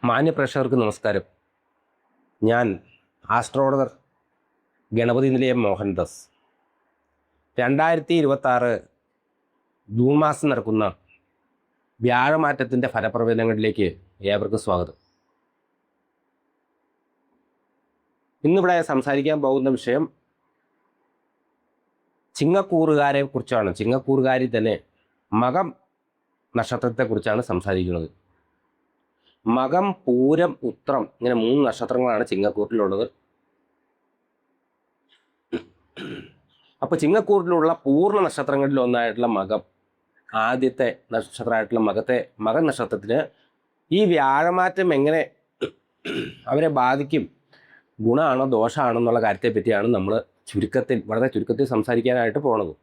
മാന്യപ്രേക്ഷകർക്ക് നമസ്കാരം. ഞാൻ ആസ്ട്രോളജർ ഗണപതി നിലയം മോഹൻദാസ്. 2026 ജൂൺ മാസം നടക്കുന്ന വ്യാഴമാറ്റത്തിൻ്റെ ഫലപ്രവചനങ്ങളിലേക്ക് ഏവർക്കും സ്വാഗതം. ഇന്നിവിടെ സംസാരിക്കാൻ പോകുന്ന വിഷയം ചിങ്ങക്കൂറുകാരെ കുറിച്ചാണ്. ചിങ്ങക്കൂറുകാരിൽ തന്നെ മകം നക്ഷത്രത്തെക്കുറിച്ചാണ് സംസാരിക്കുന്നത്. മകം, പൂരം, ഉത്രം ഇങ്ങനെ 3 നക്ഷത്രങ്ങളാണ് ചിങ്ങക്കൂറിലുള്ളത്. അപ്പോൾ ചിങ്ങക്കൂറിലുള്ള പൂർണ്ണ നക്ഷത്രങ്ങളിൽ ഒന്നായിട്ടുള്ള മകം, ആദ്യത്തെ നക്ഷത്രമായിട്ടുള്ള മകം നക്ഷത്രത്തിന് ഈ വ്യാഴമാറ്റം എങ്ങനെ അവരെ ബാധിക്കും, ഗുണമാണോ ദോഷമാണോ എന്നുള്ള കാര്യത്തെ പറ്റിയാണ് നമ്മൾ വളരെ ചുരുക്കത്തിൽ സംസാരിക്കാനായിട്ട് പോണത്.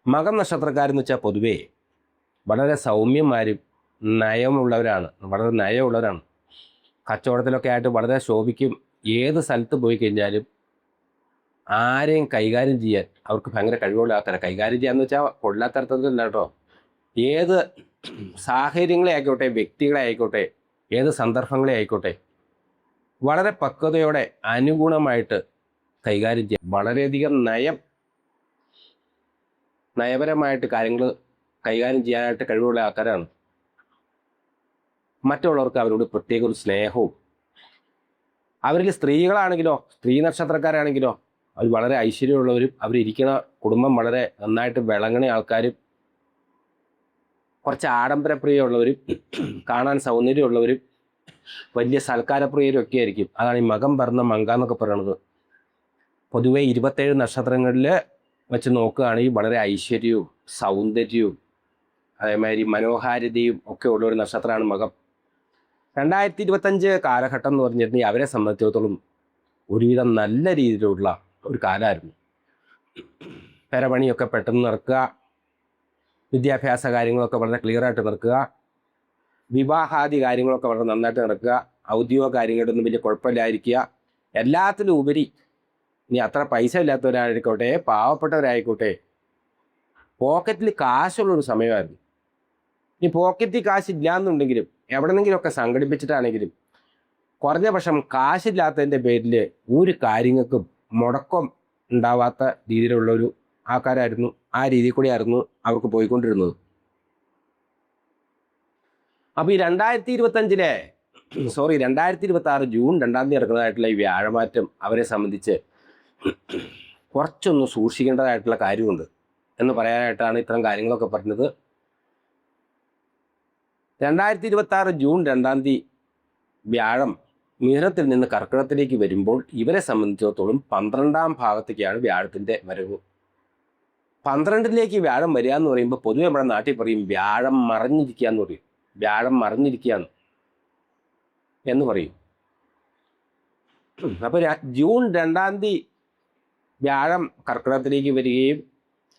മകം നക്ഷത്രക്കാരെന്ന് വെച്ചാൽ പൊതുവേ വളരെ സൗമ്യന്മാരും വളരെ നയമുള്ളവരാണ്. കച്ചവടത്തിലൊക്കെ ആയിട്ട് വളരെ ശോഭിക്കും. ഏത് സ്ഥലത്ത് പോയി കഴിഞ്ഞാലും ആരെയും കൈകാര്യം ചെയ്യാൻ അവർക്ക് ഭയങ്കര കഴിവുള്ള ആൾക്കാരെ. കൈകാര്യം ചെയ്യാന്ന് വെച്ചാൽ കൊള്ളാത്തരത്തിലല്ല കേട്ടോ. ഏത് സാഹചര്യങ്ങളെ ആയിക്കോട്ടെ, വ്യക്തികളെ ആയിക്കോട്ടെ, ഏത് സന്ദർഭങ്ങളെ ആയിക്കോട്ടെ, വളരെ പക്വതയോടെ അനുഗുണമായിട്ട് കൈകാര്യം ചെയ്യാൻ, വളരെയധികം നയപരമായിട്ട് കാര്യങ്ങൾ കൈകാര്യം ചെയ്യാനായിട്ട് കഴിവുള്ള ആൾക്കാരാണ്. മറ്റുള്ളവർക്ക് അവരോട് പ്രത്യേക ഒരു സ്നേഹവും. അവരിൽ സ്ത്രീകളാണെങ്കിലോ, സ്ത്രീ നക്ഷത്രക്കാരാണെങ്കിലോ അവർ വളരെ ഐശ്വര്യമുള്ളവരും, അവരിയ്ക്കുന്ന കുടുംബം വളരെ നന്നായിട്ട് വിളങ്ങണ ആൾക്കാരും, കുറച്ച് ആഡംബരപ്രിയമുള്ളവരും, കാണാൻ സൗന്ദര്യമുള്ളവരും, വലിയ സൽക്കാരപ്രിയരും ഒക്കെ ആയിരിക്കും. അതാണ് ഈ മകം പറഞ്ഞ മങ്ക എന്നൊക്കെ പറയുന്നത്. പൊതുവെ 27 നക്ഷത്രങ്ങളിൽ വെച്ച് നോക്കുകയാണെങ്കിൽ വളരെ ഐശ്വര്യവും സൗന്ദര്യവും അതേമാതിരി മനോഹാരിതയും ഒക്കെ ഉള്ള ഒരു നക്ഷത്രമാണ് മകം. 2025 കാലഘട്ടം എന്ന് പറഞ്ഞിട്ടുണ്ടെങ്കിൽ അവരെ സംബന്ധിച്ചിടത്തോളം ഒരുവിധം നല്ല രീതിയിലുള്ള ഒരു കാലമായിരുന്നു. പെരപണിയൊക്കെ പെട്ടെന്ന് നടക്കുക, വിദ്യാഭ്യാസ കാര്യങ്ങളൊക്കെ വളരെ ക്ലിയറായിട്ട് നടക്കുക, വിവാഹാദി കാര്യങ്ങളൊക്കെ വളരെ നന്നായിട്ട് നടക്കുക, ഔദ്യോഗിക കാര്യങ്ങളൊന്നും വലിയ കുഴപ്പമില്ലായിരിക്കുക. എല്ലാത്തിലും ഉപരി ഇനി അത്ര പൈസ ഇല്ലാത്തവരായിക്കോട്ടെ, പാവപ്പെട്ടവരായിക്കോട്ടെ, പോക്കറ്റിൽ കാശുള്ളൊരു സമയമായിരുന്നു. ഇനി പോക്കറ്റിൽ കാശില്ല എന്നുണ്ടെങ്കിലും എവിടെന്നെങ്കിലുമൊക്കെ സംഘടിപ്പിച്ചിട്ടാണെങ്കിലും കുറഞ്ഞ പക്ഷം കാശില്ലാത്തതിൻ്റെ പേരിൽ ഒരു കാര്യങ്ങൾക്കും മുടക്കം ഉണ്ടാവാത്ത രീതിയിലുള്ളൊരു ആൾക്കാരായിരുന്നു. ആ രീതിയിൽ കൂടിയായിരുന്നു അവർക്ക് പോയിക്കൊണ്ടിരുന്നത്. അപ്പോൾ ഈ 2026 ജൂൺ 2 നടക്കുന്നതായിട്ടുള്ള ഈ വ്യാഴമാറ്റം അവരെ സംബന്ധിച്ച് കുറച്ചൊന്ന് സൂക്ഷിക്കേണ്ടതായിട്ടുള്ള കാര്യമുണ്ട് എന്ന് പറയാനായിട്ടാണ് ഇത്തരം കാര്യങ്ങളൊക്കെ പറഞ്ഞത്. 2026 ജൂൺ 2 വ്യാഴം മിഥുനത്തിൽ നിന്ന് കർക്കിടകത്തിലേക്ക് വരുമ്പോൾ ഇവരെ സംബന്ധിച്ചിടത്തോളം 12ാം ഭാവത്തേക്കാണ് വ്യാഴത്തിൻ്റെ വരവ്. 12ലേക്ക് വ്യാഴം വരിക എന്ന് പറയുമ്പോൾ പൊതുവെ നമ്മുടെ നാട്ടിൽ പറയും വ്യാഴം മറഞ്ഞിരിക്കുക എന്ന് പറയും. വ്യാഴം മറഞ്ഞിരിക്കുകയാണ് എന്ന് പറയും. അപ്പോൾ ജൂൺ 2 വ്യാഴം കർക്കിടകത്തിലേക്ക് വരികയും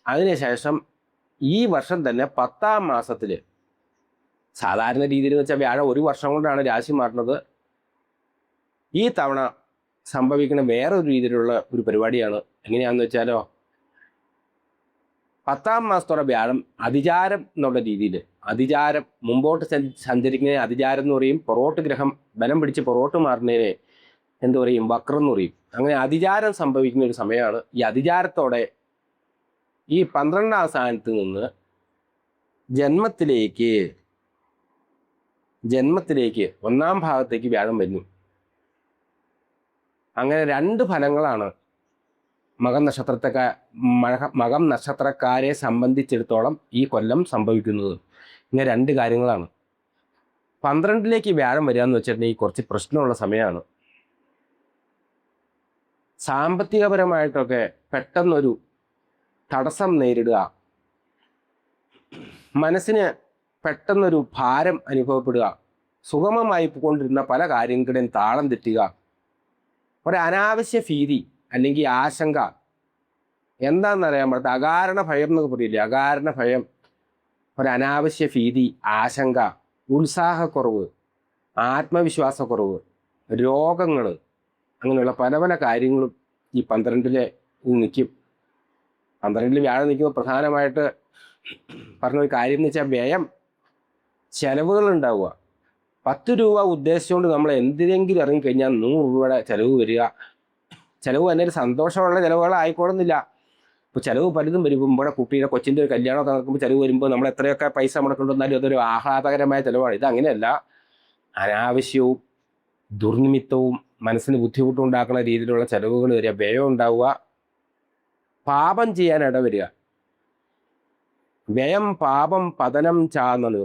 അതിനുശേഷം ഈ വർഷം തന്നെ 10ാം മാസത്തിൽ, സാധാരണ രീതിയിൽ എന്ന് വെച്ചാൽ വ്യാഴം ഒരു വർഷം കൊണ്ടാണ് രാശി മാറുന്നത്. ഈ തവണ സംഭവിക്കുന്ന വേറൊരു രീതിയിലുള്ള ഒരു പരിപാടിയാണ്. എങ്ങനെയാണെന്ന് വെച്ചാലോ, 10ാം മാസത്തോടെ വ്യാഴം അതിചാരം എന്നുള്ള രീതിയിൽ, അതിചാരം മുമ്പോട്ട് സഞ്ചരിക്കുന്നതിന് അതിചാരം എന്ന് പറയും. പൊറോട്ട് ഗ്രഹം ബലം പിടിച്ച് പൊറോട്ട് മാറുന്നതിനെ എന്ത് പറയും, വക്രം എന്ന് പറയും. അങ്ങനെ അതിചാരം സംഭവിക്കുന്ന ഒരു സമയമാണ്. ഈ അതിചാരത്തോടെ ഈ 12ാം സ്ഥാനത്ത് നിന്ന് ജന്മത്തിലേക്ക് 1ാം ഭാവത്തേക്ക് വ്യാഴം വരുന്നു. അങ്ങനെ 2 ഫലങ്ങളാണ് മകം നക്ഷത്രക്കാരെ സംബന്ധിച്ചിടത്തോളം ഈ കൊല്ലം സംഭവിക്കുന്നത്. ഇങ്ങനെ 2 കാര്യങ്ങളാണ്. 12ലേക്ക് വ്യാഴം വരിക എന്ന് വെച്ചിട്ടുണ്ടെങ്കിൽ കുറച്ച് പ്രശ്നമുള്ള സമയമാണ്. സാമ്പത്തികപരമായിട്ടൊക്കെ പെട്ടെന്നൊരു തടസ്സം നേരിടുക, മനസ്സിന് പെട്ടെന്നൊരു ഭാരം അനുഭവപ്പെടുക, സുഗമമായി കൊണ്ടിരുന്ന പല കാര്യങ്ങളുടെയും താളം തെറ്റുക, ഒരു അനാവശ്യ ഭീതി അല്ലെങ്കിൽ ആശങ്ക, എന്താണെന്നറിയാൻ പറ്റാത്ത അകാരണ ഭയം എന്നൊക്കെ പറയില്ലേ, അകാരണ ഭയം, ഒരു അനാവശ്യ ഭീതി, ആശങ്ക, ഉത്സാഹക്കുറവ്, ആത്മവിശ്വാസക്കുറവ്, രോഗങ്ങൾ, അങ്ങനെയുള്ള പല പല കാര്യങ്ങളും ഈ 12ൽ നിൽക്കും. 12ൽ വ്യാഴം നിൽക്കുമ്പോൾ പ്രധാനമായിട്ട് പറഞ്ഞൊരു കാര്യം എന്ന് വെച്ചാൽ വ്യയം, ചെലവുകൾ ഉണ്ടാവുക. 10 രൂപ ഉദ്ദേശിച്ചുകൊണ്ട് നമ്മൾ എന്തിനെങ്കിലും ഇറങ്ങിക്കഴിഞ്ഞാൽ 100 രൂപയുടെ ചിലവ് വരിക. ചിലവ് തന്നെ ഒരു സന്തോഷമുള്ള ചിലവുകളായിക്കോളുന്നില്ല. ഇപ്പോൾ ചിലവ് പലതും വരും. ഇവിടെ കുട്ടിയുടെ കൊച്ചിൻ്റെ ഒരു കല്യാണമൊക്കെ നടക്കുമ്പോൾ ചിലവ് വരുമ്പോൾ നമ്മൾ എത്രയൊക്കെ പൈസ മുടക്കൊണ്ടുവന്നാലും അതൊരു ആഹ്ലാദകരമായ ചിലവാണ്. ഇതങ്ങനെയല്ല. അനാവശ്യവും ദുർനിമിത്തവും മനസ്സിന് ബുദ്ധിമുട്ടുണ്ടാക്കുന്ന രീതിയിലുള്ള ചിലവുകൾ വരിക, വ്യയം ഉണ്ടാവുക, പാപം ചെയ്യാൻ ഇടവരിക. വ്യയം പാപം പതനം ചാന്നത്.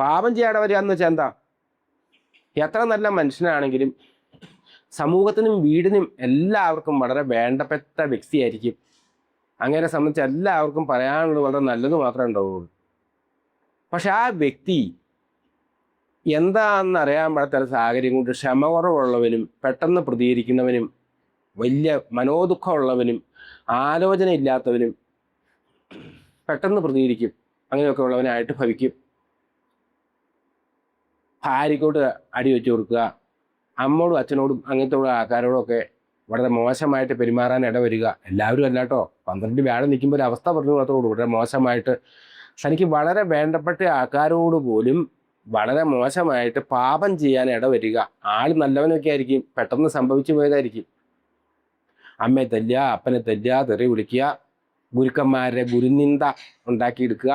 പാപം ചെയ്യാൻ ഇടവരിക എന്ന് വെച്ചാൽ എന്താ? എത്ര നല്ല മനുഷ്യനാണെങ്കിലും സമൂഹത്തിനും വീടിനും എല്ലാവർക്കും വളരെ വേണ്ടപ്പെട്ട വ്യക്തിയായിരിക്കും. അങ്ങനെ സംബന്ധിച്ച് എല്ലാവർക്കും പറയാനുള്ളത് വളരെ നല്ലത് മാത്രമേ ഉണ്ടാവുള്ളൂ. പക്ഷെ ആ വ്യക്തി എന്താണെന്ന് അറിയാൻ പാടാത്ത സാഹചര്യം കൊണ്ട് ക്ഷമ കുറവുള്ളവനും പെട്ടെന്ന് പ്രതികരിക്കുന്നവനും വലിയ മനോദുഃഖമുള്ളവനും ആലോചന ഇല്ലാത്തവനും പെട്ടെന്ന് പ്രതികരിക്കും. അങ്ങനെയൊക്കെ ഉള്ളവനായിട്ട് ഭവിക്കും. ഭാര്യയ്ക്കോട്ട് അടി വെച്ച് കൊടുക്കുക, അമ്മോടും അച്ഛനോടും അങ്ങനത്തെ ഉള്ള ആൾക്കാരോടും ഒക്കെ വളരെ മോശമായിട്ട് പെരുമാറാൻ ഇടവരിക. എല്ലാവരും അല്ലാട്ടോ. 12 വ്യാഴം നിൽക്കുമ്പോൾ ഒരു അവസ്ഥ പറഞ്ഞു മാത്രമേ വളരെ മോശമായിട്ട് തനിക്ക് വളരെ വേണ്ടപ്പെട്ട ആൾക്കാരോട് പോലും വളരെ മോശമായിട്ട് പാപം ചെയ്യാൻ ഇടവരിക. ആൾ നല്ലവനൊക്കെ ആയിരിക്കും, പെട്ടെന്ന് സംഭവിച്ചു പോയതായിരിക്കും. അമ്മയെ തല്ലുക, അപ്പനെ തല്ലുക, തെറി വിളിക്കുക, ഗുരുക്കന്മാരുടെ ഗുരുനിന്ദ ഉണ്ടാക്കിയെടുക്കുക,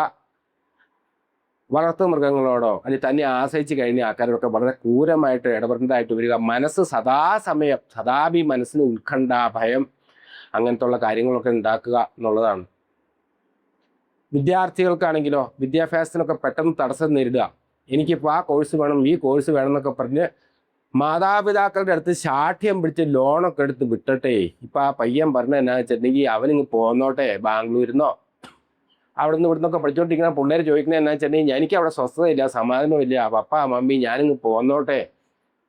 വളർത്തു മൃഗങ്ങളോടോ അല്ലെങ്കിൽ തന്നെ ആശ്രയിച്ച് കഴിഞ്ഞ ആൾക്കാരോടൊക്കെ വളരെ ക്രൂരമായിട്ട് ഇടപെടേണ്ടതായിട്ട് വരിക. മനസ്സ് സദാസമയം സദാപി മനസ്സിന് ഉത്കണ്ഠ, ഭയം, അങ്ങനത്തെ ഉള്ള കാര്യങ്ങളൊക്കെ ഉണ്ടാക്കുക എന്നുള്ളതാണ്. വിദ്യാർത്ഥികൾക്കാണെങ്കിലോ വിദ്യാഭ്യാസത്തിനൊക്കെ പെട്ടെന്ന് തടസ്സം നേരിടുക. എനിക്കിപ്പോൾ ആ കോഴ്സ് വേണം, ഈ കോഴ്സ് വേണം എന്നൊക്കെ പറഞ്ഞ് മാതാപിതാക്കളുടെ അടുത്ത് ശാഠ്യം പിടിച്ച് ലോണൊക്കെ എടുത്ത് വിട്ടട്ടെ. ഇപ്പം ആ പയ്യൻ പറഞ്ഞ എന്നാ വെച്ചിട്ടുണ്ടെങ്കിൽ അവനിങ്ങ് പോന്നോട്ടെ, ബാംഗ്ലൂരിന്നോ അവിടെ നിന്ന് ഇവിടുന്നൊക്കെ പഠിച്ചുകൊണ്ടിരിക്കുന്ന പിള്ളേർ ചോദിക്കുന്നത് എന്നാ വെച്ചിട്ടുണ്ടെങ്കിൽ എനിക്ക് അവിടെ സ്വസ്ഥതയില്ല, സമാധാനമില്ല, പപ്പ മമ്മി ഞാനിങ്ങ് പോന്നോട്ടെ.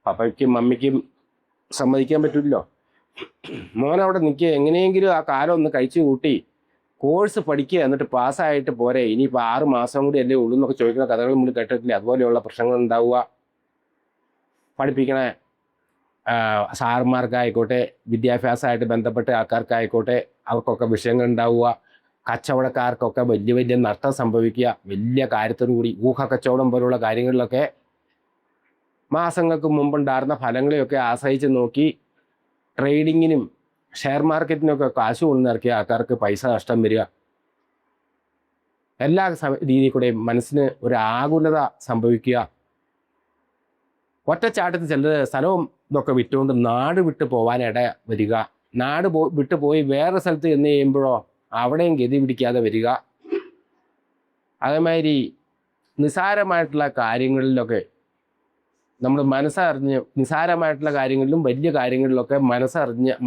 പപ്പയ്ക്കും മമ്മിക്കും സമ്മതിക്കാൻ പറ്റില്ലല്ലോ. മോനവിടെ നിൽക്കുക, എങ്ങനെയെങ്കിലും ആ കാലം ഒന്ന് കഴിച്ചു കൂട്ടി കോഴ്സ് പഠിക്കുക, എന്നിട്ട് പാസ്സായിട്ട് പോരെ, ഇനിയിപ്പോൾ 6 മാസം കൂടി അല്ലേ ഉള്ളൂ എന്നൊക്കെ ചോദിക്കുന്ന കഥകൾ മുന്നിൽ കേട്ടിട്ടില്ല. അതുപോലെയുള്ള പ്രശ്നങ്ങൾ ഉണ്ടാവുക. പഠിപ്പിക്കണ സാറന്മാർക്കായിക്കോട്ടെ, വിദ്യാഭ്യാസമായിട്ട് ബന്ധപ്പെട്ട ആൾക്കാർക്കായിക്കോട്ടെ, അവർക്കൊക്കെ വിഷയങ്ങൾ ഉണ്ടാവുക. കച്ചവടക്കാർക്കൊക്കെ വലിയ വലിയ നഷ്ടം സംഭവിക്കുക. വലിയ കാര്യത്തോടു കൂടി ഊഹക്കച്ചവടം പോലുള്ള കാര്യങ്ങളിലൊക്കെ മാസങ്ങൾക്ക് മുമ്പുണ്ടായിരുന്ന ഫലങ്ങളെയൊക്കെ ആശ്രയിച്ച് നോക്കി ട്രേഡിങ്ങിനും ഷെയർ മാർക്കറ്റിനൊക്കെ കാശ് കൊണ്ടിറക്കിയ ആൾക്കാർക്ക് പൈസ നഷ്ടം വരിക. എല്ലാ രീതിയിൽ കൂടെയും മനസ്സിന് ഒരു ആകുലത സംഭവിക്കുക. ഒറ്റച്ചാട്ടത്തിൽ ചിലർ സ്ഥലവും ഇതൊക്കെ വിറ്റുകൊണ്ട് നാട് വിട്ട് പോകാൻ ഇട വരിക. നാട് വിട്ടു പോയി വേറെ സ്ഥലത്ത് ചെന്ന് കഴിയുമ്പോഴോ അവിടെയും ഗതി പിടിക്കാതെ വരിക. അതേമാതിരി നിസാരമായിട്ടുള്ള കാര്യങ്ങളിലൊക്കെ നമ്മൾ മനസ്സറിഞ്ഞ്, നിസാരമായിട്ടുള്ള കാര്യങ്ങളിലും വലിയ കാര്യങ്ങളിലൊക്കെ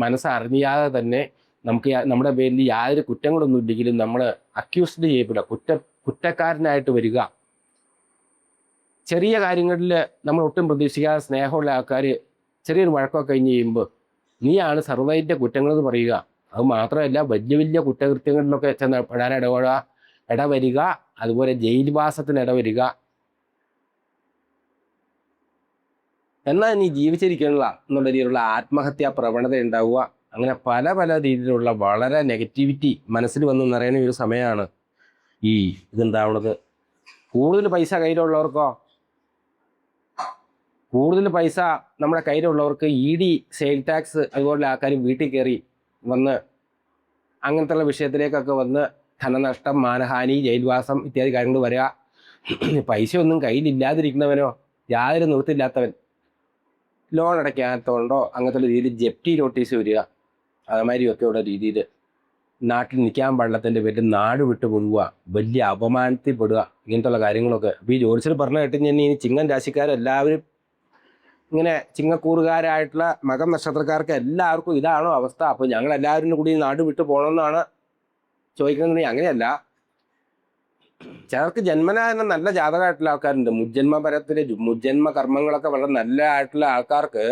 മനസ്സറിയാതെ തന്നെ നമുക്ക് നമ്മുടെ പേരിൽ യാതൊരു കുറ്റങ്ങളൊന്നും ഇല്ലെങ്കിലും നമ്മൾ അക്യൂസ്ഡ് ചെയ്യപ്പെടുക, കുറ്റക്കാരനായിട്ട് വരിക. ചെറിയ കാര്യങ്ങളിൽ നമ്മൾ ഒട്ടും പ്രതീക്ഷിക്കാതെ സ്നേഹമുള്ള ആൾക്കാർ ചെറിയൊരു വഴക്കൊക്കെ കഴിഞ്ഞ് കഴിയുമ്പോൾ നീയാണ് സർവ്വതിൻ്റെ കുറ്റങ്ങളെന്ന് പറയുക. അത് മാത്രമല്ല വലിയ വലിയ കുറ്റകൃത്യങ്ങളിലൊക്കെ ചെന്ന് പെടാൻ ഇടവരിക. അതുപോലെ ജയിൽവാസത്തിന് ഇടവരിക. എന്നാൽ നീ ജീവിച്ചിരിക്കണില്ല എന്നുള്ള രീതിയിലുള്ള ആത്മഹത്യാ പ്രവണത ഉണ്ടാവുക. അങ്ങനെ പല പല രീതിയിലുള്ള വളരെ നെഗറ്റിവിറ്റി മനസ്സിൽ വന്ന് നിറയുന്ന ഒരു സമയമാണ് ഈ ഇതുണ്ടാവുന്നത്. കൂടുതൽ പൈസ കയ്യിലുള്ളവർക്കോ, കൂടുതൽ പൈസ നമ്മുടെ കയ്യിലുള്ളവർക്ക് ED, സെയിൽ ടാക്സ്, അതുപോലെ ആൾക്കാർ വീട്ടിൽ കയറി വന്ന് അങ്ങനത്തെ വിഷയത്തിലേക്കൊക്കെ വന്ന് ധനനഷ്ടം, മാനഹാനി, ജയിൽവാസം ഇത്യാദി കാര്യങ്ങൾ വരിക. പൈസ ഒന്നും കയ്യിലില്ലാതിരിക്കുന്നവനോ, യാതൊരു നിവൃത്തിയില്ലാത്തവൻ, ലോൺ അടയ്ക്കാത്തതുകൊണ്ടോ അങ്ങനത്തെ രീതിയിൽ ജപ്തി നോട്ടീസ് വരിക. അതുമാതിരിയൊക്കെയുള്ള രീതിയിൽ നാട്ടിൽ നിൽക്കാൻ പാടില്ലാത്തതിൻ്റെ പേരിൽ നാട് വിട്ട് പോവുക, വലിയ അപമാനത്തിൽ പെടുക, ഇങ്ങനത്തെ കാര്യങ്ങളൊക്കെ. അപ്പോൾ ഈ ജോലിസിൽ പറഞ്ഞു കേട്ട് ഞാൻ ഈ ചിങ്ങൻ രാശിക്കാരെല്ലാവരും ഇങ്ങനെ ചിങ്ങക്കൂറുകാരായിട്ടുള്ള മകം നക്ഷത്രക്കാർക്ക് എല്ലാവർക്കും ഇതാണോ അവസ്ഥ? അപ്പോൾ ഞങ്ങളെല്ലാവരും കൂടി നാട് വിട്ട് പോകണമെന്നാണ് ചോദിക്കുന്നത്. അങ്ങനെയല്ല. ചിലർക്ക് ജന്മന തന്നെ നല്ല ജാതകമായിട്ടുള്ള ആൾക്കാരുണ്ട്. മുജ്ജന്മ കർമ്മങ്ങളൊക്കെ വളരെ നല്ല ആയിട്ടുള്ള ആൾക്കാർക്ക്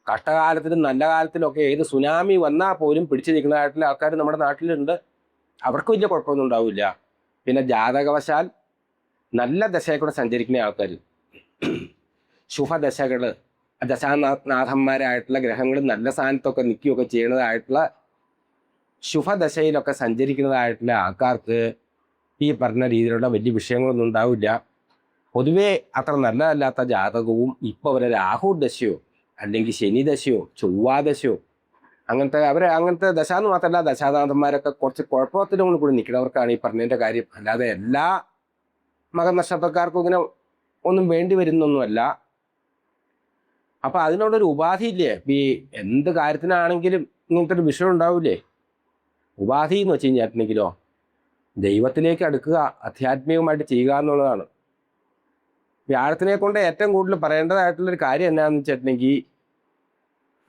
കഷ്ടകാലത്തിലും നല്ല കാലത്തിലൊക്കെ ഏത് സുനാമി വന്നാൽ പോലും പിടിച്ചു നിൽക്കുന്നതായിട്ടുള്ള ആൾക്കാർ നമ്മുടെ നാട്ടിലുണ്ട്. അവർക്ക് വലിയ കുഴപ്പമൊന്നും ഉണ്ടാവില്ല. പിന്നെ ജാതകവശാൽ നല്ല ദശയിൽ കൂടെ സഞ്ചരിക്കുന്ന ആൾക്കാർ, ശുഭദശകൾ, ദശാനാഥന്മാരായിട്ടുള്ള ഗ്രഹങ്ങൾ നല്ല സ്ഥാനത്തൊക്കെ നിൽക്കുകയൊക്കെ ചെയ്യുന്നതായിട്ടുള്ള ശുഭദശയിലൊക്കെ സഞ്ചരിക്കുന്നതായിട്ടുള്ള ആൾക്കാർക്ക് ഈ പറഞ്ഞ രീതിയിലുള്ള വലിയ വിഷയങ്ങളൊന്നും ഉണ്ടാവില്ല. പൊതുവേ അത്ര നല്ലതല്ലാത്ത ജാതകവും ഇപ്പോൾ അവരെ രാഹു ദശയോ അല്ലെങ്കിൽ ശനി ദശയോ ചൊവ്വാദശയോ അങ്ങനത്തെ ദശ എന്ന് മാത്രമല്ല, ദശാനാഥന്മാരൊക്കെ കുറച്ച് കുഴപ്പത്തിനോട് കൂടി നിൽക്കുന്നവർക്കാണ് ഈ പറഞ്ഞതിൻ്റെ കാര്യം. അല്ലാതെ എല്ലാ മകനക്ഷത്രക്കാർക്കും ഇങ്ങനെ ഒന്നും വേണ്ടി വരുന്നൊന്നുമല്ല. അപ്പൊ അതിനോടൊരു ഉപാധി ഇല്ലേ? ഈ എന്ത് കാര്യത്തിനാണെങ്കിലും ഇങ്ങനത്തെ ഒരു വിഷയം ഉണ്ടാവില്ലേ? ഉപാധി എന്ന് വെച്ച് കഴിഞ്ഞിട്ടുണ്ടെങ്കിലോ ദൈവത്തിലേക്ക് അടുക്കുക, ആധ്യാത്മികമായിട്ട് ചെയ്യുക എന്നുള്ളതാണ്. വ്യാഴത്തിനെ കൊണ്ട് ഏറ്റവും കൂടുതൽ പറയേണ്ടതായിട്ടുള്ളൊരു കാര്യം എന്നാന്ന് വെച്ചിട്ടുണ്ടെങ്കിൽ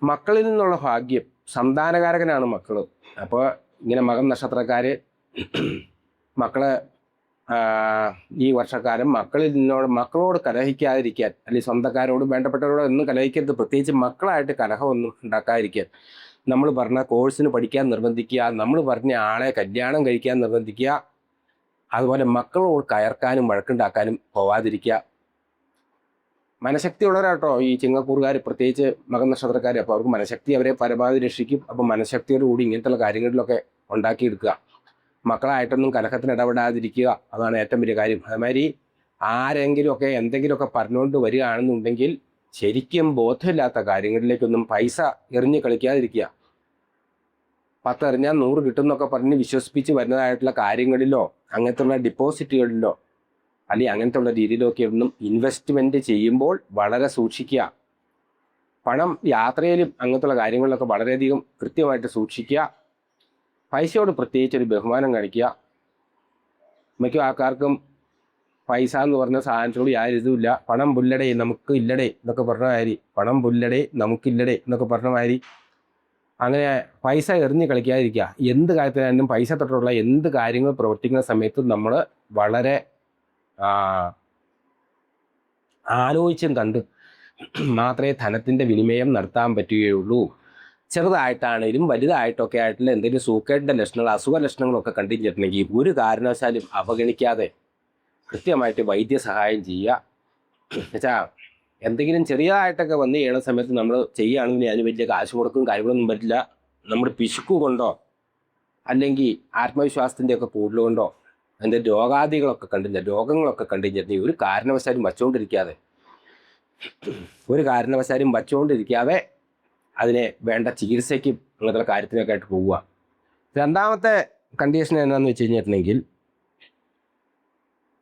മക്കളിൽ നിന്നുള്ള ഭാഗ്യം. സന്താനകാരകനാണ് മക്കൾ. അപ്പോൾ ഇങ്ങനെ മകൻ നക്ഷത്രക്കാര് മക്കള് ഈ വർഷക്കാലം മക്കളോട് കലഹിക്കാതിരിക്കാൻ, അല്ലെങ്കിൽ സ്വന്തക്കാരോടും വേണ്ടപ്പെട്ടവരോട് ഒന്നും കലഹിക്കരുത്. പ്രത്യേകിച്ച് മക്കളായിട്ട് കലഹമൊന്നും ഉണ്ടാക്കാതിരിക്കാൻ. നമ്മൾ പറഞ്ഞ കോഴ്സിന് പഠിക്കാൻ നിർബന്ധിക്കുക, നമ്മൾ പറഞ്ഞ ആളെ കല്യാണം കഴിക്കാൻ നിർബന്ധിക്കുക, അതുപോലെ മക്കളോട് കയർക്കാനും വഴക്കുണ്ടാക്കാനും പോവാതിരിക്കുക. മനഃശക്തി ഉള്ളവരാട്ടോ ഈ ചിങ്ങക്കൂറുകാർ, പ്രത്യേകിച്ച് മകൻ നക്ഷത്രക്കാർ. അപ്പോൾ അവർക്ക് മനഃശക്തി അവരെ പരമാവധി രക്ഷിക്കും. അപ്പോൾ മനഃശക്തിയോടുകൂടി ഇങ്ങനത്തെ കാര്യങ്ങളിലൊക്കെ ഉണ്ടാക്കിയെടുക്കുക. മക്കളായിട്ടൊന്നും കലഹത്തിന് ഇടപെടാതിരിക്കുക, അതാണ് ഏറ്റവും വലിയ കാര്യം. അതുമാതിരി ആരെങ്കിലുമൊക്കെ എന്തെങ്കിലുമൊക്കെ പറഞ്ഞുകൊണ്ട് വരികയാണെന്നുണ്ടെങ്കിൽ ശരിക്കും ബോധമില്ലാത്ത കാര്യങ്ങളിലേക്കൊന്നും പൈസ എറിഞ്ഞ് കളിക്കാതിരിക്കുക. 10 എറിഞ്ഞാൽ 100 കിട്ടും എന്നൊക്കെ പറഞ്ഞ് വിശ്വസിപ്പിച്ച് വരുന്നതായിട്ടുള്ള കാര്യങ്ങളിലോ അങ്ങനത്തുള്ള ഡിപ്പോസിറ്റുകളിലോ അല്ലെങ്കിൽ അങ്ങനത്തെ ഉള്ള രീതിയിലൊക്കെ ഒന്നും ഇൻവെസ്റ്റ്മെൻറ്റ് ചെയ്യുമ്പോൾ വളരെ സൂക്ഷിക്കുക. പണം യാത്രയിലും അങ്ങനത്തുള്ള കാര്യങ്ങളിലൊക്കെ വളരെയധികം കൃത്യമായിട്ട് സൂക്ഷിക്കുക. പൈസയോട് പ്രത്യേകിച്ച് ഒരു ബഹുമാനം കാണിക്കുക. മിക്ക ആൾക്കാർക്കും പൈസ എന്ന് പറഞ്ഞ സാധനത്തോട് യാതൊരു ഇതുമില്ല. പണം പുല്ലടേ നമുക്ക് ഇല്ലടേ എന്നൊക്കെ പറഞ്ഞ മാതിരി, പണം പുല്ലടേ നമുക്കില്ലടേ എന്നൊക്കെ പറഞ്ഞ മാതിരി അങ്ങനെ പൈസ എറിഞ്ഞ് കളിക്കാതിരിക്കുക. എന്ത് കാര്യത്തിനായാലും പൈസ തൊട്ടുള്ള എന്ത് കാര്യങ്ങൾ പ്രവർത്തിക്കുന്ന സമയത്ത് നമ്മൾ വളരെ ആലോചിച്ചും കണ്ട് മാത്രമേ ധനത്തിൻ്റെ വിനിമയം നടത്താൻ പറ്റുകയുള്ളൂ. ചെറുതായിട്ടാണെങ്കിലും വലുതായിട്ടൊക്കെ ആയിട്ടുള്ള എന്തെങ്കിലും സൂക്കേടിൻ്റെ ലക്ഷണങ്ങൾ, അസുഖ ലക്ഷണങ്ങളൊക്കെ കണ്ടിട്ടുണ്ടെങ്കിൽ ഒരു കാരണവശാലും അവഗണിക്കാതെ കൃത്യമായിട്ട് വൈദ്യസഹായം ചെയ്യുക. എന്നുവെച്ചാൽ എന്തെങ്കിലും ചെറിയതായിട്ടൊക്കെ വന്ന് ചെയ്യണ സമയത്ത് നമ്മൾ ചെയ്യുകയാണെങ്കിൽ അതിന് വലിയ കാശ് മുടക്കും കാര്യങ്ങളൊന്നും പറ്റില്ല. നമ്മുടെ പിശുക്കു കൊണ്ടോ അല്ലെങ്കിൽ ആത്മവിശ്വാസത്തിൻ്റെ ഒക്കെ കൂടുതലുകൊണ്ടോ അതിൻ്റെ രോഗങ്ങളൊക്കെ കണ്ടിട്ടുണ്ടെങ്കിൽ ഒരു കാരണവശാലും വച്ചുകൊണ്ടിരിക്കാതെ അതിനെ വേണ്ട ചികിത്സയ്ക്കും അങ്ങനത്തെ കാര്യത്തിനൊക്കെ ആയിട്ട് പോവുക. രണ്ടാമത്തെ കണ്ടീഷൻ എന്താണെന്ന് വെച്ച് കഴിഞ്ഞിട്ടുണ്ടെങ്കിൽ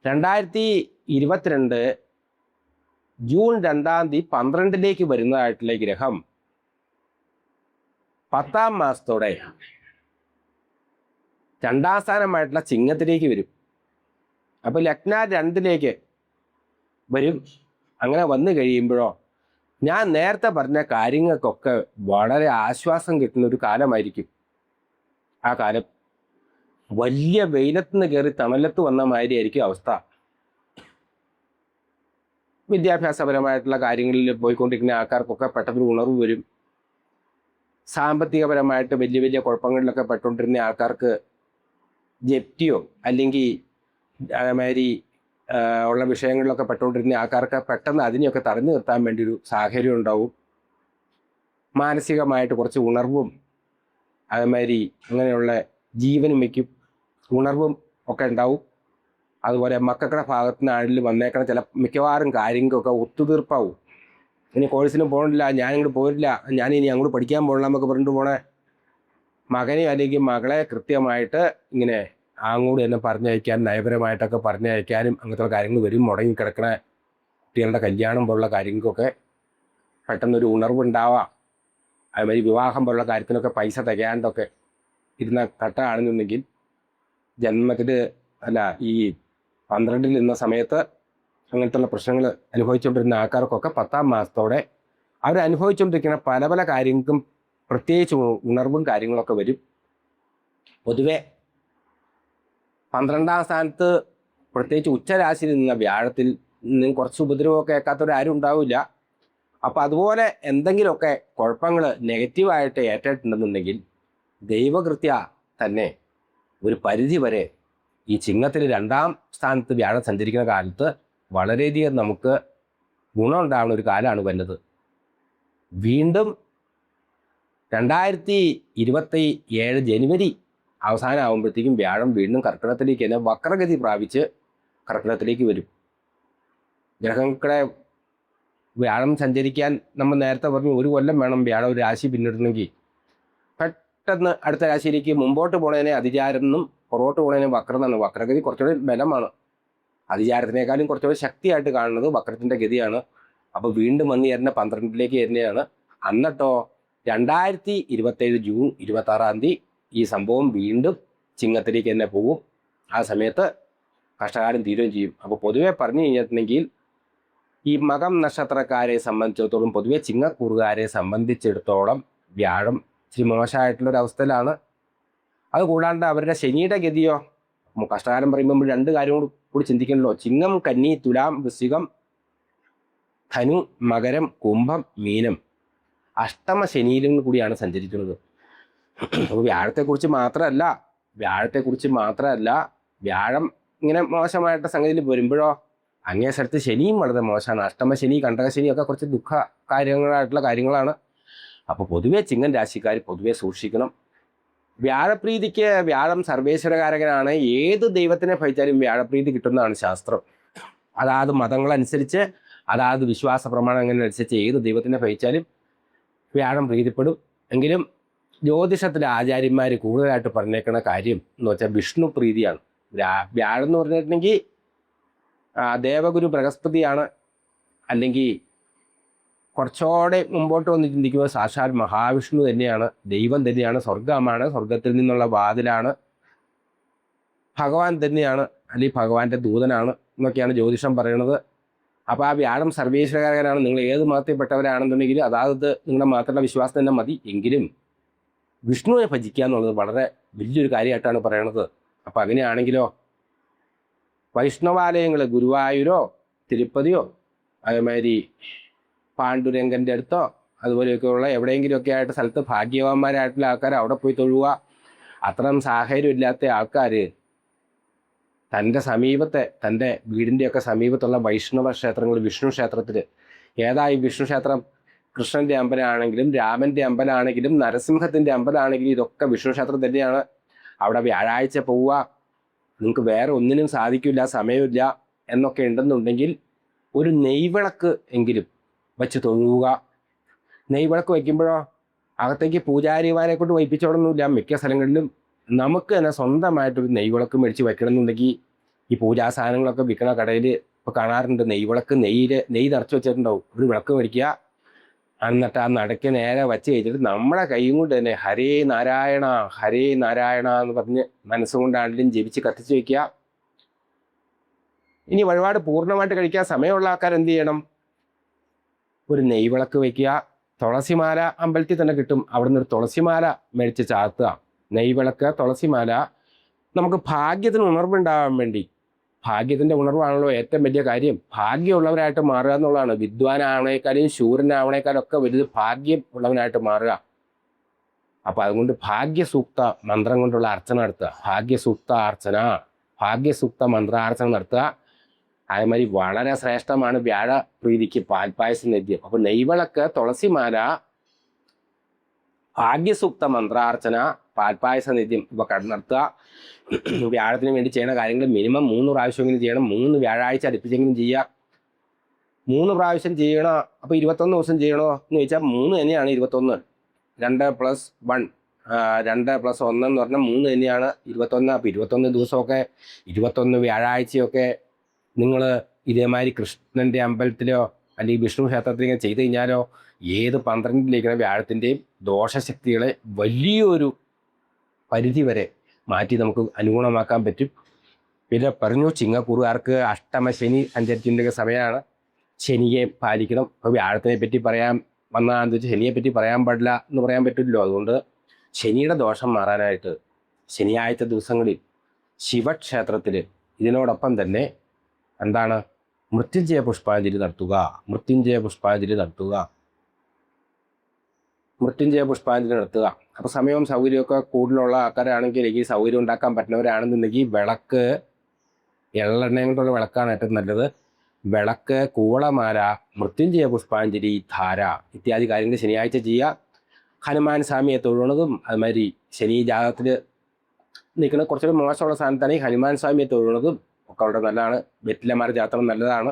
2022 ജൂൺ 2-ാം തീയതി 12-ലേക്ക് വരുന്നതായിട്ടുള്ള ഗ്രഹം 10-ാം മാസത്തോടെ 2-ാം സ്ഥാനമായിട്ടുള്ള ചിങ്ങത്തിലേക്ക് വരും. അപ്പോൾ ലഗ്ന 2-ലേക്ക് വരും. അങ്ങനെ വന്നു കഴിയുമ്പോഴോ ഞാൻ നേരത്തെ പറഞ്ഞ കാര്യങ്ങൾക്കൊക്കെ വളരെ ആശ്വാസം കിട്ടുന്ന ഒരു കാലമായിരിക്കും. ആ കാലം വലിയ വെയിലത്ത് നിന്ന് കയറി തണലത്ത് വന്ന മാതിരി ആയിരിക്കും അവസ്ഥ. വിദ്യാഭ്യാസപരമായിട്ടുള്ള കാര്യങ്ങളിൽ പോയിക്കൊണ്ടിരിക്കുന്ന ആൾക്കാർക്കൊക്കെ പെട്ടെന്ന് ഉണർവ് വരും. സാമ്പത്തികപരമായിട്ട് വലിയ വലിയ കുഴപ്പങ്ങളിലൊക്കെ പെട്ടുകൊണ്ടിരുന്ന ആൾക്കാർക്ക് ജപ്തിയോ അല്ലെങ്കിൽ അതേമാതിരി ഉള്ള വിഷയങ്ങളിലൊക്കെ പെട്ടുകൊണ്ടിരുന്ന ആൾക്കാർക്ക് പെട്ടെന്ന് അതിനെയൊക്കെ തടഞ്ഞു നിർത്താൻ വേണ്ടി ഒരു സാഹചര്യം ഉണ്ടാവും. മാനസികമായിട്ട് കുറച്ച് ഉണർവും അതേമാതിരി അങ്ങനെയുള്ള ജീവനും വയ്ക്കും ഉണർവും ഒക്കെ ഉണ്ടാവും. അതുപോലെ മക്കളുടെ ഭാഗത്തു നിന്നാണെങ്കിലും വന്നേക്കണ മിക്കവാറും കാര്യങ്ങളൊക്കെ ഒത്തുതീർപ്പാവും. ഇനി കോഴ്സിന് പോകണില്ല, ഞാനിങ്ങോട്ട് പോരില്ല, ഞാനിനി അങ്ങോട്ട് പഠിക്കാൻ പോകണം എന്നൊക്കെ പറഞ്ഞിട്ട് പോണേ മകനെ അല്ലെങ്കിൽ മകളെ കൃത്യമായിട്ട് ഇങ്ങനെ അങ്ങോട്ട് തന്നെ പറഞ്ഞയക്കാൻ, നയപരമായിട്ടൊക്കെ പറഞ്ഞയക്കാനും അങ്ങനത്തെ കാര്യങ്ങൾ വരും. മുടങ്ങി കിടക്കണ കുട്ടികളുടെ കല്യാണം പോലുള്ള കാര്യങ്ങൾക്കൊക്കെ പെട്ടെന്നൊരു ഉണർവുണ്ടാവാം. അതുമാതിരി വിവാഹം പോലുള്ള കാര്യത്തിനൊക്കെ പൈസ തികയാണ്ടൊക്കെ ഇരുന്ന ഘട്ടമാണെന്നുണ്ടെങ്കിൽ ജന്മത്തിൽ ഈ 12-ൽ നിന്ന സമയത്ത് അങ്ങനത്തുള്ള പ്രശ്നങ്ങൾ അനുഭവിച്ചുകൊണ്ടിരുന്ന ആൾക്കാർക്കൊക്കെ 10-ാം മാസത്തോടെ അവരനുഭവിച്ചുകൊണ്ടിരിക്കുന്ന പല പല കാര്യങ്ങൾക്കും പ്രത്യേകിച്ച് ഉണർവും കാര്യങ്ങളൊക്കെ വരും. പൊതുവെ 12-ാം സ്ഥാനത്ത് പ്രത്യേകിച്ച് ഉച്ചരാശിയിൽ നിന്ന വ്യാഴത്തിൽ നിന്നും കുറച്ച് ഉപദ്രവമൊക്കെ കേൾക്കാത്തവരാരും ഉണ്ടാവില്ല. അപ്പം അതുപോലെ എന്തെങ്കിലുമൊക്കെ കുഴപ്പങ്ങൾ നെഗറ്റീവായിട്ട് ഏറ്റിട്ടുണ്ടെന്നുണ്ടെങ്കിൽ ദൈവകൃത്യ തന്നെ ഒരു പരിധി വരെ ഈ ചിങ്ങത്തിൽ 2-ാം സ്ഥാനത്ത് വ്യാഴം സഞ്ചരിക്കുന്ന കാലത്ത് വളരെയധികം നമുക്ക് ഗുണമുണ്ടാകുന്ന ഒരു കാലമാണ് വരുന്നത്. വീണ്ടും 2027 ജനുവരി അവസാനമാകുമ്പോഴത്തേക്കും വ്യാഴം വീണ്ടും കർക്കിടകത്തിലേക്ക് തന്നെ വക്രഗതി പ്രാപിച്ച് കർക്കിടകത്തിലേക്ക് വരും. ഗ്രഹങ്ങളെ വ്യാഴം സഞ്ചരിക്കാൻ നമ്മൾ നേരത്തെ പറഞ്ഞു 1 കൊല്ലം വേണം വ്യാഴം ഒരു രാശി പിന്നിടണമെങ്കിൽ. പെട്ടെന്ന് അടുത്ത രാശിയിലേക്ക് മുമ്പോട്ട് പോണതിനെ അതിചാരം എന്നും പുറകോട്ട് പോണതിനെ വക്രം എന്നാണ്. വക്രഗതി കുറച്ചുകൂടി ബലമാണ്. അതിചാരത്തിനേക്കാളും കുറച്ചുകൂടി ശക്തിയായിട്ട് കാണുന്നത് വക്രത്തിൻ്റെ ഗതിയാണ്. അപ്പോൾ വീണ്ടും വന്ന് ചേരുന്ന 12ലേക്ക് തന്നെയാണ്. അന്നിട്ടോ 2027 ജൂൺ 26 ഈ സംഭവം വീണ്ടും ചിങ്ങത്തിലേക്ക് തന്നെ പോകും. ആ സമയത്ത് കഷ്ടകാലം തീരുകയും ചെയ്യും. അപ്പോൾ പൊതുവെ പറഞ്ഞു കഴിഞ്ഞിട്ടുണ്ടെങ്കിൽ ഈ മകം നക്ഷത്രക്കാരെ സംബന്ധിച്ചിടത്തോളം, പൊതുവെ ചിങ്ങക്കൂറുകാരെ സംബന്ധിച്ചിടത്തോളം വ്യാഴം ഇച്ചിരി മോശമായിട്ടുള്ളൊരവസ്ഥയിലാണ്. അത് കൂടാണ്ട് അവരുടെ ശനിയുടെ ഗതിയോ, കഷ്ടകാലം പറയുമ്പോൾ 2 കാര്യം കൂടി ചിന്തിക്കണല്ലോ. ചിങ്ങം, കന്നി, തുലാം, വൃശ്ചികം, ധനു, മകരം, കുംഭം, മീനം അഷ്ടമ ശനിയിലും കൂടിയാണ് സഞ്ചരിക്കുന്നത്. അപ്പോൾ വ്യാഴത്തെക്കുറിച്ച് മാത്രമല്ല വ്യാഴം ഇങ്ങനെ മോശമായിട്ട് സംഗതിയിൽ വരുമ്പോഴോ അങ്ങേ സ്ഥലത്ത് ശനിയും വളരെ മോശമാണ്. അഷ്ടമ ശനി, കണ്ടക ശനി ഒക്കെ കുറച്ച് ദുഃഖ കാര്യങ്ങളായിട്ടുള്ള കാര്യങ്ങളാണ്. അപ്പോൾ പൊതുവെ ചിങ്ങൻ രാശിക്കാർ പൊതുവെ സൂക്ഷിക്കണം. വ്യാഴപ്രീതിക്ക് വ്യാഴം സർവേശ്വരകാരകനാണ്. ഏത് ദൈവത്തിനെ ഭജിച്ചാലും വ്യാഴപ്രീതി കിട്ടുന്നതാണ് ശാസ്ത്രം. അതാത് മതങ്ങളനുസരിച്ച്, അതാത് വിശ്വാസ പ്രമാണങ്ങളനുസരിച്ച് ഏത് ദൈവത്തിനെ ഭജിച്ചാലും വ്യാഴം പ്രീതിപ്പെടും. എങ്കിലും ജ്യോതിഷത്തിലെ ആചാര്യന്മാർ കൂടുതലായിട്ട് പറഞ്ഞേക്കുന്ന കാര്യം എന്ന് വെച്ചാൽ വിഷ്ണു പ്രീതിയാണ്. വ്യാഴം എന്ന് പറഞ്ഞിട്ടുണ്ടെങ്കിൽ ദേവഗുരു ബൃഹസ്പതിയാണ്. അല്ലെങ്കിൽ കുറച്ചുകൂടെ മുമ്പോട്ട് വന്ന് ചിന്തിക്കുമ്പോൾ സാക്ഷാൽ മഹാവിഷ്ണു തന്നെയാണ്, ദൈവം തന്നെയാണ്, സ്വർഗമാണ്, സ്വർഗത്തിൽ നിന്നുള്ള വാതിലാണ്, ഭഗവാൻ തന്നെയാണ്, അല്ലെങ്കിൽ ഭഗവാന്റെ ദൂതനാണ് എന്നൊക്കെയാണ് ജ്യോതിഷം പറയുന്നത്. അപ്പോൾ ആ വ്യാഴം സർവേശ്വരകാരകനാണ്. നിങ്ങൾ ഏത് മതത്തിൽപ്പെട്ടവരാണെന്നുണ്ടെങ്കിൽ അതായത് നിങ്ങളുടെ മതത്തിലുള്ള വിശ്വാസം തന്നെ മതി. എങ്കിലും വിഷ്ണുവിനെ ഭജിക്കുക എന്നുള്ളത് വളരെ വലിയൊരു കാര്യമായിട്ടാണ് പറയണത്. അപ്പം അങ്ങനെയാണെങ്കിലോ വൈഷ്ണവാലയങ്ങൾ ഗുരുവായൂരോ തിരുപ്പതിയോ അതേമാതിരി പാണ്ഡുരംഗൻ്റെ അടുത്തോ അതുപോലെയൊക്കെയുള്ള എവിടെയെങ്കിലുമൊക്കെ ആയിട്ട് സ്ഥലത്ത് ഭാഗ്യവാന്മാരായിട്ടുള്ള ആൾക്കാർ അവിടെ പോയി തൊഴുക. അത്തരം സാഹചര്യം ഇല്ലാത്ത ആൾക്കാർ തൻ്റെ സമീപത്തെ, തൻ്റെ വീടിൻ്റെയൊക്കെ സമീപത്തുള്ള വൈഷ്ണവ ക്ഷേത്രങ്ങൾ, വിഷ്ണു ക്ഷേത്രത്തിൽ, ഏതായി വിഷ്ണു ക്ഷേത്രം കൃഷ്ണൻ്റെ അമ്പലമാണെങ്കിലും രാമൻ്റെ അമ്പലമാണെങ്കിലും നരസിംഹത്തിൻ്റെ അമ്പലമാണെങ്കിലും ഇതൊക്കെ വിഷ്ണു ക്ഷേത്രം തന്നെയാണ്. അവിടെ വ്യാഴാഴ്ച പോവുക. നിങ്ങൾക്ക് വേറെ ഒന്നിനും സാധിക്കില്ല, സമയമില്ല എന്നൊക്കെ ഉണ്ടെന്നുണ്ടെങ്കിൽ ഒരു നെയ്വിളക്ക് എങ്കിലും വച്ച് തൊഴുക. നെയ്വിളക്ക് വയ്ക്കുമ്പോഴോ അകത്തേക്ക് പൂജാരിമാരെ കൊണ്ട് വയ്പ്പിച്ചോടൊന്നുമില്ല. മിക്ക സ്ഥലങ്ങളിലും നമുക്ക് തന്നെ സ്വന്തമായിട്ടൊരു നെയ്വിളക്ക് മേടിച്ച് വയ്ക്കണമെന്നുണ്ടെങ്കിൽ ഈ പൂജാ സാധനങ്ങളൊക്കെ വിൽക്കണ കടയിൽ ഇപ്പോൾ കാണാറുണ്ട്. നെയ്വിളക്ക് നെയ്യ് നിറച്ച് വെച്ചിട്ടുണ്ടാവും. ഒരു വിളക്ക് മേടിക്കുക, എന്നിട്ട് ആ നടക്ക് നേരെ വച്ച് കഴിഞ്ഞിട്ട് നമ്മുടെ കൈയും കൊണ്ട് തന്നെ ഹരേ നാരായണ ഹരേ നാരായണ എന്ന് പറഞ്ഞ് മനസ്സുകൊണ്ടാണെങ്കിലും ജപിച്ച് കത്തിച്ച് വയ്ക്കുക. ഇനി വഴിപാട് പൂർണ്ണമായിട്ട് കഴിക്കാൻ സമയമുള്ള ആൾക്കാർ എന്ത് ചെയ്യണം? ഒരു നെയ്വിളക്ക് വയ്ക്കുക. തുളസിമാല അമ്പലത്തിൽ തന്നെ കിട്ടും, അവിടെ നിന്ന് ഒരു തുളസിമാല മേടിച്ച് ചാർത്തുക. നെയ്വിളക്ക്, തുളസിമാല നമുക്ക് ഭാഗ്യത്തിന് ഉണർവുണ്ടാകാൻ വേണ്ടി. ഭാഗ്യത്തിൻ്റെ ഉണർവാണല്ലോ ഏറ്റവും വലിയ കാര്യം. ഭാഗ്യമുള്ളവരായിട്ട് മാറുക എന്നുള്ളതാണ്. വിദ്വാനാവണേക്കാളും ശൂരനാവണേക്കാളും ഒക്കെ വലുത് ഭാഗ്യം ഉള്ളവനായിട്ട് മാറുക. അപ്പം അതുകൊണ്ട് ഭാഗ്യസൂക്ത മന്ത്രം കൊണ്ടുള്ള അർച്ചന നടത്തുക. ഭാഗ്യസൂക്ത അർച്ചന, ഭാഗ്യസൂക്ത മന്ത്രാർച്ചന നടത്തുക. അതേമാതിരി വളരെ ശ്രേഷ്ഠമാണ് വ്യാഴ പ്രീതിക്ക് പാൽപ്പായസ നൈദ്യം. അപ്പം നെയ്വിളക്ക്, തുളസിമാല, ഭാഗ്യസൂക്ത മന്ത്രാർച്ചന, പാൽപ്പായസ നൈദ്യം ഇവ നടത്തുക. വ്യാഴത്തിന് വേണ്ടി ചെയ്യുന്ന കാര്യങ്ങൾ മിനിമം 3 പ്രാവശ്യമെങ്കിലും ചെയ്യണം. 3 വ്യാഴാഴ്ച അടുപ്പിച്ചെങ്കിലും ചെയ്യുക. 3 പ്രാവശ്യം ചെയ്യണോ? അപ്പോൾ 21 ദിവസം ചെയ്യണോ എന്ന് ചോദിച്ചാൽ 3 തന്നെയാണ് 21. 2 + 1 2 + 1 എന്ന് പറഞ്ഞാൽ 3 തന്നെയാണ് 21. അപ്പോൾ 21 ദിവസമൊക്കെ 21 വ്യാഴാഴ്ചയൊക്കെ നിങ്ങൾ ഇതേമാതിരി കൃഷ്ണൻ്റെ അമ്പലത്തിലോ അല്ലെങ്കിൽ വിഷ്ണു ക്ഷേത്രത്തിലോ ചെയ്ത് കഴിഞ്ഞാലോ ഏത് 12ലേക്കുള്ള വ്യാഴത്തിൻ്റെയും ദോഷശക്തികളെ വലിയൊരു പരിധി വരെ മാറ്റി നമുക്ക് അനുഗുണമാക്കാൻ പറ്റും. പിന്നെ പറഞ്ഞു ചിങ്ങക്കൂറുകാർക്ക് അഷ്ടമ ശനി സഞ്ചരിച്ചിട്ടുണ്ടെങ്കിൽ സമയമാണ്. ശനിയെ പാലിക്കണം. അപ്പോൾ വ്യാഴത്തിനെ പറ്റി പറയാൻ വന്നതാണെന്ന് വെച്ചാൽ ശനിയെ പറ്റി പറയാൻ പാടില്ല എന്ന് പറയാൻ പറ്റില്ലല്ലോ. അതുകൊണ്ട് ശനിയുടെ ദോഷം മാറാനായിട്ട് ശനിയാഴ്ച ദിവസങ്ങളിൽ ശിവക്ഷേത്രത്തിൽ ഇതിനോടൊപ്പം തന്നെ എന്താണ് മൃത്യുഞ്ജയ പുഷ്പാഞ്ജലി നടത്തുക. മൃത്യുഞ്ജയ പുഷ്പാഞ്ജലി നടത്തുക. അപ്പോൾ സമയവും സൗകര്യമൊക്കെ കൂടുതലുള്ള ആൾക്കാരാണെങ്കിൽ, ഈ സൗകര്യം ഉണ്ടാക്കാൻ പറ്റുന്നവരാണെന്നുണ്ടെങ്കിൽ വിളക്ക്, എള്ളെണ്ണ കൊണ്ടുള്ള വിളക്കാണ് ഏറ്റവും നല്ലത്. വിളക്ക്, കൂവളമാല, മൃത്യുഞ്ജയ പുഷ്പാഞ്ജലി, ധാര ഇത്യാദി കാര്യങ്ങൾ ശനിയാഴ്ച ചെയ്യുക. ഹനുമാൻ സ്വാമിയെ തൊഴുന്നതും അതുമാതിരി ശനി ജാതകത്തിൽ നിൽക്കുന്ന കുറച്ചുകൂടി മോശമുള്ള സ്ഥാനത്താണ് ഈ ഹനുമാൻ സ്വാമിയെ തൊഴുന്നതും ഒക്കെ വളരെ നല്ലതാണ്. വെറ്റിലമാരുടെ ജാതകം നല്ലതാണ്.